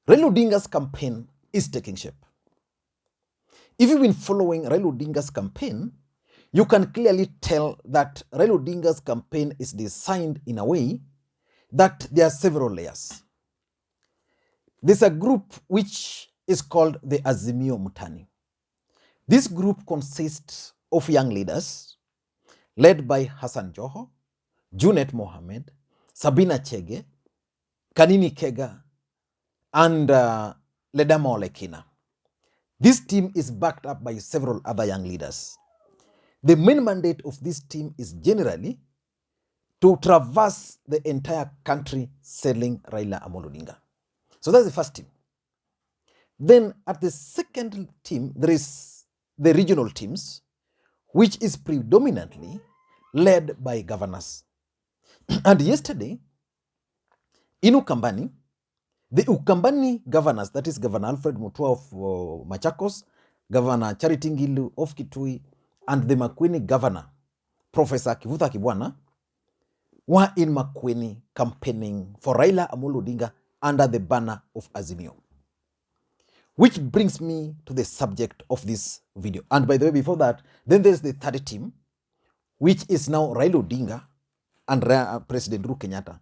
Raila Odinga's campaign is taking shape. If you've been following Raila Odinga's campaign, you can clearly tell that Raila Odinga's campaign is designed in a way that there are several layers. There's a group which is called the Azimio Mutani. This group consists of young leaders led by Hassan Joho, Junet Mohammed, Sabina Chege, Kanini Kega, and Ledama Olekina. This team is backed up by several other young leaders. The main mandate of this team is generally to traverse the entire country selling Raila Amolo Odinga. So that's the first team. Then at the second team, there is the regional teams, which is predominantly led by governors. And yesterday, in Ukambani, the Ukambani governors, that is Governor Alfred Mutua of Machakos, Governor Charity Ngilu of Kitui, and the Makueni governor, Professor Kivutha, were in Makueni campaigning for Raila Amolo Odinga under the banner of Azimio. Which brings me to the subject of this video. And by the way, before that, then there's the third team, which is now Raila Odinga and President Uhuru Kenyatta.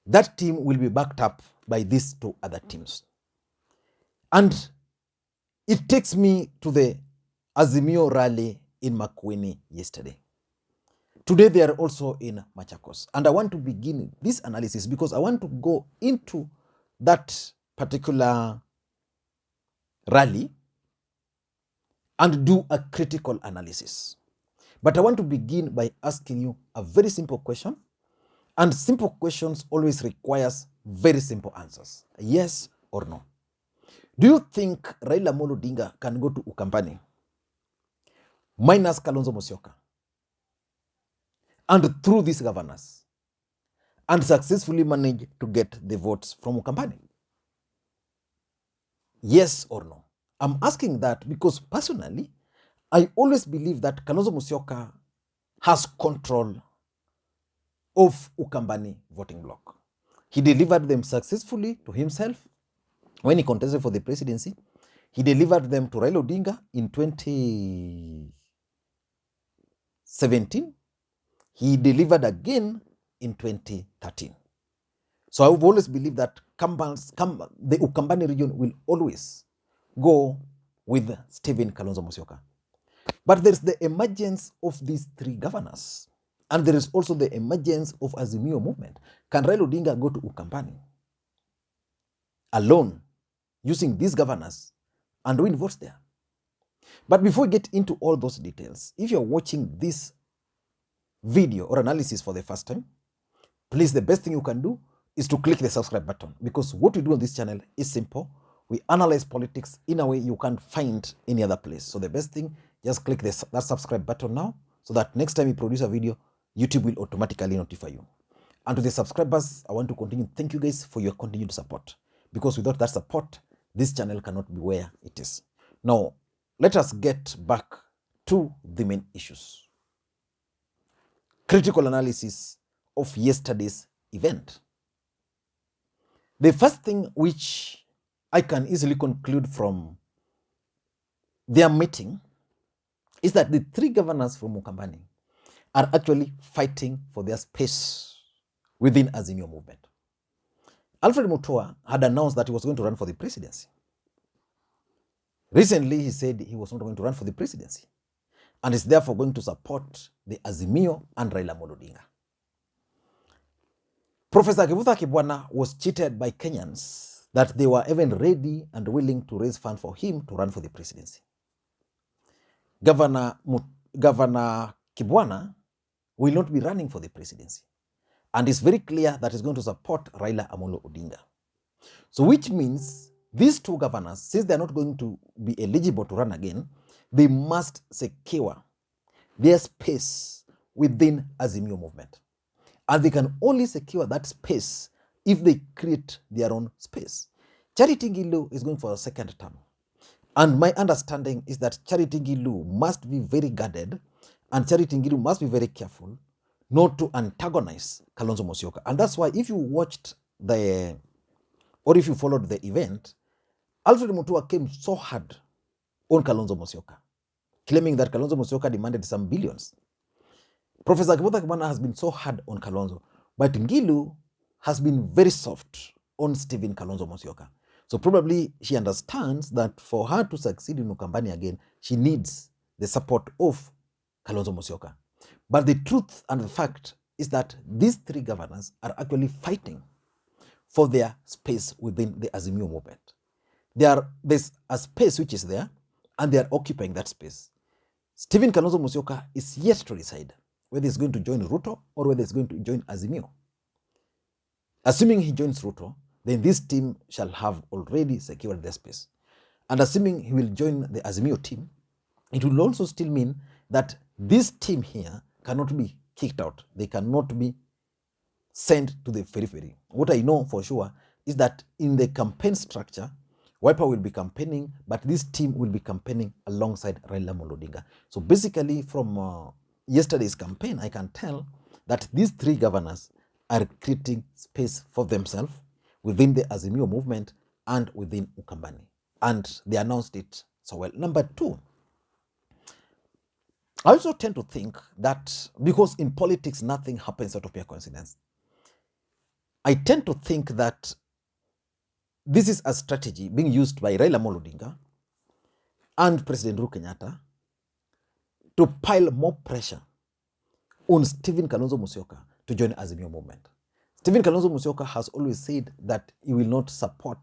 That team will be backed up by these two other teams. And it takes me to the Azimio rally in Makueni yesterday. Today they are also in Machakos. And I want to begin this analysis because I want to go into that particular rally and do a critical analysis. But I want to begin by asking you a very simple question. And simple questions always requires very simple answers. Yes or no. Do you think Raila Amolo Odinga can go to Ukambani minus Kalonzo Musyoka and through these governors and successfully manage to get the votes from Ukambani? Yes or no? I'm asking that because personally, I always believe that Kalonzo Musyoka has control of Ukambani voting bloc. He delivered them successfully to himself when he contested for the presidency. He delivered them to Raila Odinga in 2017. He delivered again in 2013. So I've always believed that the Ukambani region will always go with Stephen Kalonzo Musyoka. But there's the emergence of these three governors. And there is also the emergence of Azimio movement. Can Raila Odinga go to Ukambani alone, using these governors and win votes there? But before we get into all those details, if you're watching this video or analysis for the first time, please, the best thing you can do is to click the subscribe button, because what we do on this channel is simple. We analyze politics in a way you can't find any other place. So the best thing, just click that subscribe button now, so that next time you produce a video, YouTube will automatically notify you. And to the subscribers, I want to continue. Thank you guys for your continued support, because without that support, this channel cannot be where it is. Now, let us get back to the main issues. Critical analysis of yesterday's event. The first thing which I can easily conclude from their meeting is that the three governors from Ukambani are actually fighting for their space within Azimio movement. Alfred Mutua had announced that he was going to run for the presidency. Recently, he said he was not going to run for the presidency and is therefore going to support the Azimio and Raila Amolo Odinga. Professor Kivutha was cheated by Kenyans that they were even ready and willing to raise funds for him to run for the presidency. Governor Kibwana will not be running for the presidency. And it's very clear that he's going to support Raila Amolo Odinga. So which means these two governors, since they're not going to be eligible to run again, they must secure their space within Azimio movement. And they can only secure that space if they create their own space. Charity Ngilu is going for a second term. And my understanding is that Charity Ngilu must be very guarded, and Charity Ngilu must be very careful not to antagonize Kalonzo Musyoka. And that's why if you watched the or if you followed the event, Alfred Mutua came so hard on Kalonzo Musyoka, claiming that Kalonzo Musyoka demanded some billions. Professor Kivutha has been so hard on Kalonzo, but Ngilu has been very soft on Stephen Kalonzo Musyoka. So probably she understands that for her to succeed in Ukambani again, she needs the support of Kalonzo Musyoka. But the truth and the fact is that these three governors are actually fighting for their space within the Azimio movement. There's a space which is there, and they are occupying that space. Stephen Kalonzo Musyoka is yet to decide whether he's going to join Ruto or whether he's going to join Azimio. Assuming he joins Ruto, then this team shall have already secured their space. And assuming he will join the Azimio team, it will also still mean that this team here cannot be kicked out. They cannot be sent to the periphery. What I know for sure is that in the campaign structure, Wiper will be campaigning, but this team will be campaigning alongside Raila Odinga. So basically from yesterday's campaign, I can tell that these three governors are creating space for themselves within the Azimio movement and within Ukambani. And they announced it so well. Number two, I also tend to think that because in politics nothing happens out of pure coincidence, I tend to think that this is a strategy being used by Raila Odinga and President Uhuru Kenyatta to pile more pressure on Stephen Kalonzo Musyoka to join Azimio movement. Stephen Kalonzo Musyoka has always said that he will not support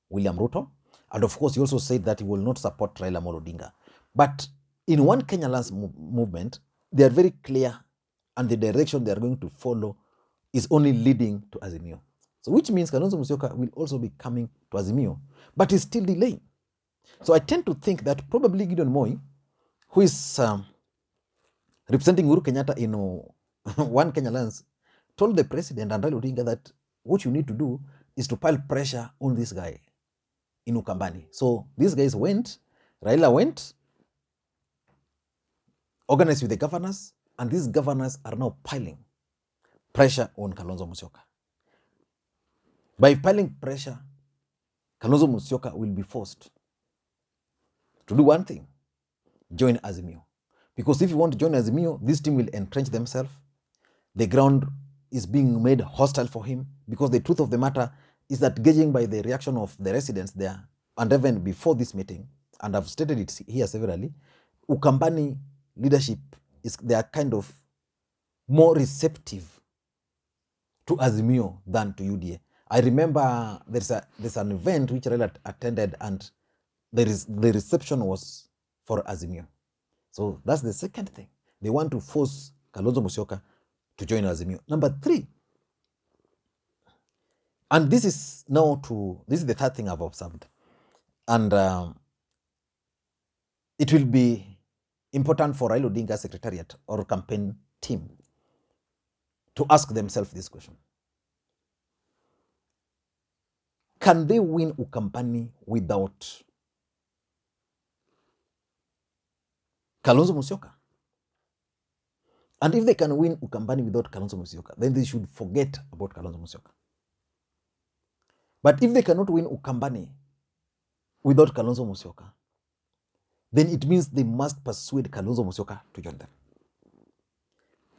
William Ruto, and of course he also said that he will not support Raila Odinga. But in One Kenya Lands movement, they are very clear, and the direction they are going to follow is only leading to Azimio. So which means Kalonzo Musyoka will also be coming to Azimio, but he's still delaying. So I tend to think that probably Gideon Moi, who is representing Uhuru Kenyatta in One Kenya Lands, told the president and Raila Odinga that what you need to do is to pile pressure on this guy in Ukambani. So these guys went, Raila went, organized with the governors, and these governors are now piling pressure on Kalonzo Musyoka. By piling pressure, Kalonzo Musyoka will be forced to do one thing: join Azimio. Because if you want to join Azimio, this team will entrench themselves. The ground is being made hostile for him, because the truth of the matter is that, gauging by the reaction of the residents there, and even before this meeting, and I've stated it here severally, Ukambani leadership they are kind of more receptive to Azimio than to UDA. I remember there's an event which Raila attended, and the reception was for Azimio. So that's the second thing. They want to force Kalonzo Musyoka to join Azimio. Number three, and this is the third thing I've observed, and it will be important for Raila Odinga's secretariat or campaign team to ask themselves this question: can they win Ukambani without Kalonzo Musyoka? And if they can win Ukambani without Kalonzo Musyoka, then they should forget about Kalonzo Musyoka. But if they cannot win Ukambani without Kalonzo Musyoka, then it means they must persuade Kalonzo Musyoka to join them.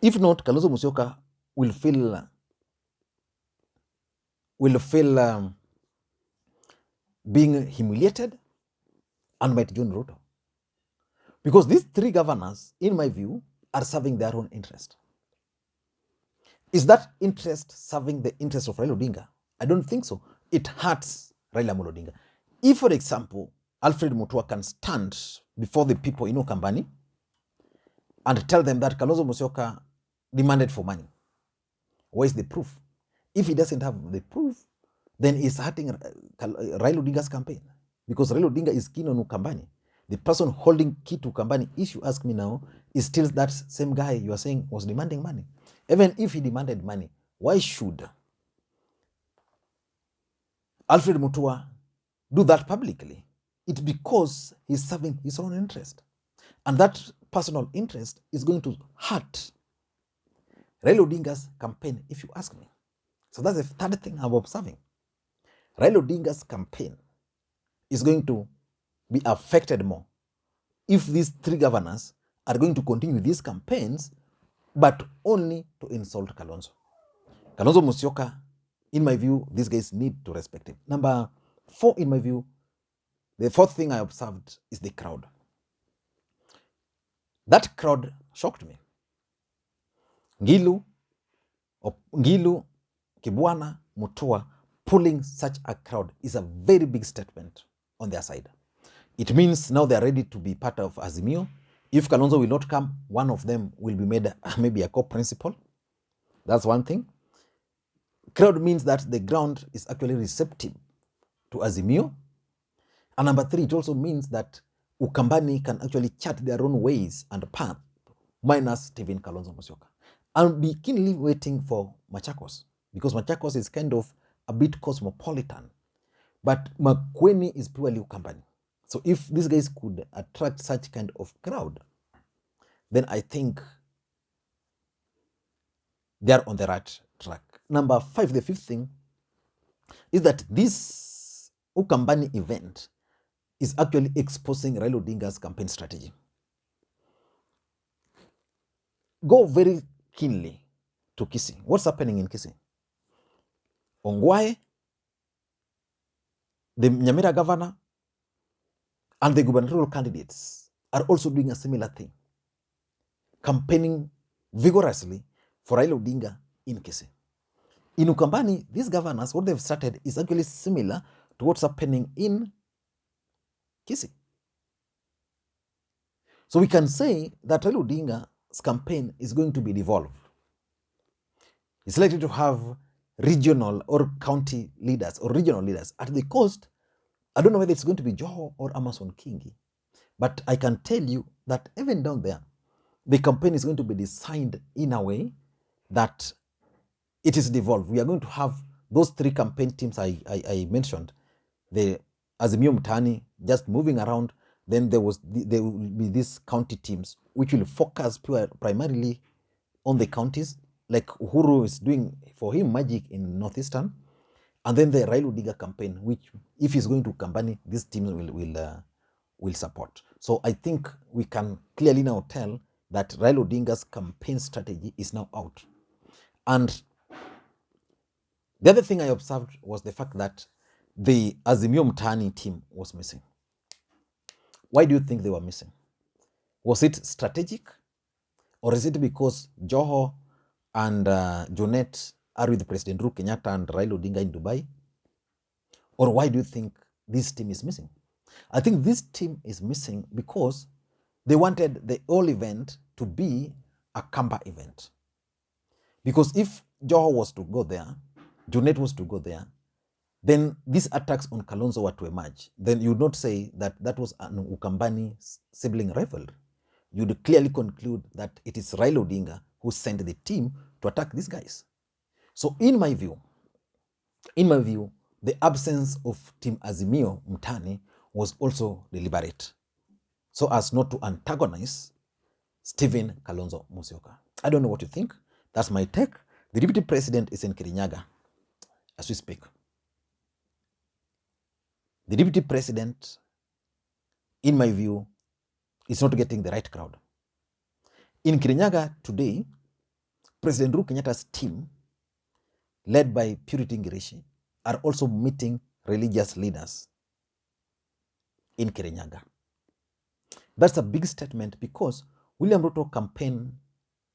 If not, Kalonzo Musyoka will feel being humiliated and might join Ruto. Because these three governors, in my view, are serving their own interest. Is that interest serving the interest of Raila Odinga? I don't think so. It hurts Raila Odinga. If, for example, Alfred Mutua can stand before the people in Ukambani and tell them that Kalonzo Musyoka demanded for money, where is the proof? If he doesn't have the proof, then he's hurting Raila Odinga's campaign, because Raila Odinga is keen on Ukambani. The person holding key to Ukambani, if you ask me now, is still that same guy you are saying was demanding money. Even if he demanded money, why should Alfred Mutua do that publicly? It's because he's serving his own interest. And that personal interest is going to hurt Raila Odinga's campaign, if you ask me. So that's the third thing I'm observing. Raila Odinga's campaign is going to be affected more if these three governors are going to continue these campaigns, but only to insult Kalonzo. Kalonzo Musyoka, in my view, these guys need to respect him. Number 4, in my view, the fourth thing I observed is the crowd. That crowd shocked me. Ngilu, Kibwana, Mutua, pulling such a crowd is a very big statement on their side. It means now they are ready to be part of Azimio. If Kalonzo will not come, one of them will be made maybe a co-principal. That's one thing. Crowd means that the ground is actually receptive to Azimio. And number 3, it also means that Ukambani can actually chart their own ways and path, minus Stephen Kalonzo Musyoka. I'll be keenly waiting for Machakos, because Machakos is kind of a bit cosmopolitan. But Makueni is purely Ukambani. So if these guys could attract such kind of crowd, then I think they are on the right track. Number 5, the 5th thing, is that this Ukambani event is actually exposing Raila Odinga's campaign strategy. Go very keenly to Kisii. What's happening in Kisii? Ongwae, the Nyamira governor, and the gubernatorial candidates are also doing a similar thing, campaigning vigorously for Raila Odinga in Kisii. In Ukambani, these governors, what they've started is actually similar to what's happening in Kisii. So we can say that Raila Odinga's campaign is going to be devolved. It's likely to have regional or county leaders or regional leaders. At the coast, I don't know whether it's going to be Joho or Amason Kingi, but I can tell you that even down there, the campaign is going to be designed in a way that it is devolved. We are going to have those 3 campaign teams I mentioned, the Azimio Mtaani just moving around. Then there will be these county teams which will focus primarily on the counties, like Uhuru is doing for him magic in Northeastern. And then the Raila Odinga campaign, which if he's going to Ukambani, these teams will support. So I think we can clearly now tell that Raila Odinga's campaign strategy is now out. And the other thing I observed was the fact that the Azimio Mtaani team was missing. Why do you think they were missing? Was it strategic? Or is it because Joho and Junet are with President Uhuru Kenyatta and Raila Odinga in Dubai? Or why do you think this team is missing? I think this team is missing because they wanted the whole event to be a Kamba event. Because if Joho was to go there, Junet was to go there, then these attacks on Kalonzo were to emerge. Then you would not say that that was an Ukambani sibling rivalry. You would clearly conclude that it is Raila Odinga who sent the team to attack these guys. So in my view, the absence of Team Azimio Mtaani was also deliberate, so as not to antagonize Stephen Kalonzo Musyoka. I don't know what you think. That's my take. The deputy president is in Kirinyaga as we speak. The deputy president, in my view, is not getting the right crowd. In Kirinyaga today, President Uhuru Kenyatta's team, led by Purity Ngirishi, are also meeting religious leaders in Kirinyaga. That's a big statement because William Ruto campaign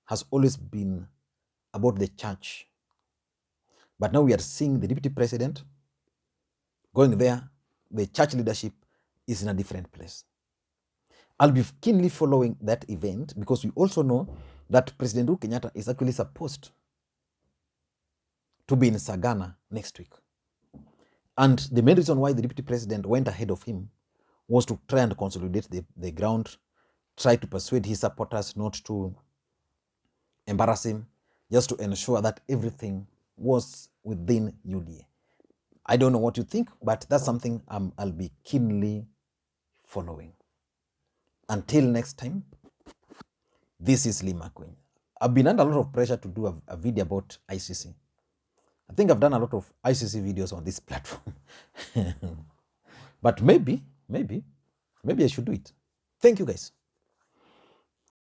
has always been about the church. But now we are seeing the deputy president going there. The church leadership is in a different place. I'll be keenly following that event because we also know that President Uhuru Kenyatta is actually supposed to be in Sagana next week. And the main reason why the deputy president went ahead of him was to try and consolidate the ground, try to persuade his supporters not to embarrass him, just to ensure that everything was within UDA. I don't know what you think, but that's something I'll be keenly following. Until next time, this is Makueni. I've been under a lot of pressure to do a video about ICC. I think I've done a lot of ICC videos on this platform. But maybe I should do it. Thank you, guys.